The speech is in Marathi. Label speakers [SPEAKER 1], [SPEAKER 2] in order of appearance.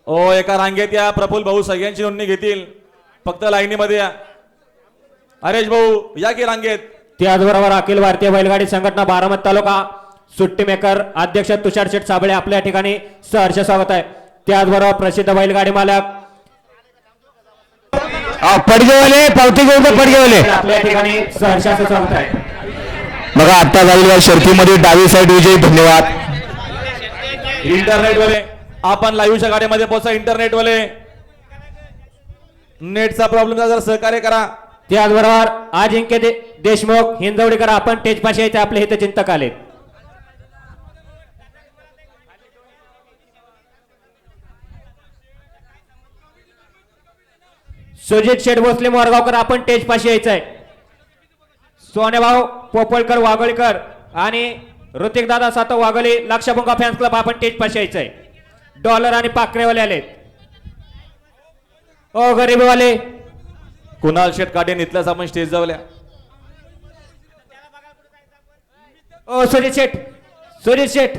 [SPEAKER 1] ओ एका रांगेत या. प्रफुल्ल भाऊ सगळ्यांची नोंदणी घेतील. फक्त लाईनीमध्ये या. हरेश भाऊ या की रांगेत.
[SPEAKER 2] त्याचबरोबर अखिल भारतीय बैलगाडी संघटना बारामती तालुका सुट्टी मेकर अध्यक्ष तुषार शेठ साबळे आपल्या ठिकाणी सहर्ष स्वागत आहे. त्याचबरोबर प्रसिद्ध बैलगाडी मालक
[SPEAKER 3] पडगेवाले पावती घेऊन पडगेवाले
[SPEAKER 2] आपल्या ठिकाणी सहर्षाचं स्वागत आहे.
[SPEAKER 3] बघा आता झालेल्या शर्तीमध्ये डावी साईड विजयी. धन्यवाद.
[SPEAKER 1] इंटरनेट वाले आपण लाईव्हच्या गाडीमध्ये पोहोचा. इंटरनेट वाले नेटचा प्रॉब्लेम जरा सहकार्य करा.
[SPEAKER 2] त्याचबरोबर अजिंक्य देशमुख हिंजवडीकर आपण स्टेज पाशी यायचे आपले हित चिंतक आले. सुजित शेठ भोसले मोरगावकर आपण स्टेज पाशी यायचं आहे. सोनेभाऊ पोपळकर वाघोळीकर आणि ऋतिक दादा सातव वाघोली लक्षभंगा फॅन्स क्लब आपण स्टेज पाशी यायचं आहे. डॉलर आणि पाखरेवाले आले. ओ गरीबवाले
[SPEAKER 1] कुणाल शेठ काटे इथल्याच आपण स्टेज जावल्या.
[SPEAKER 2] ओ सुजित शेठ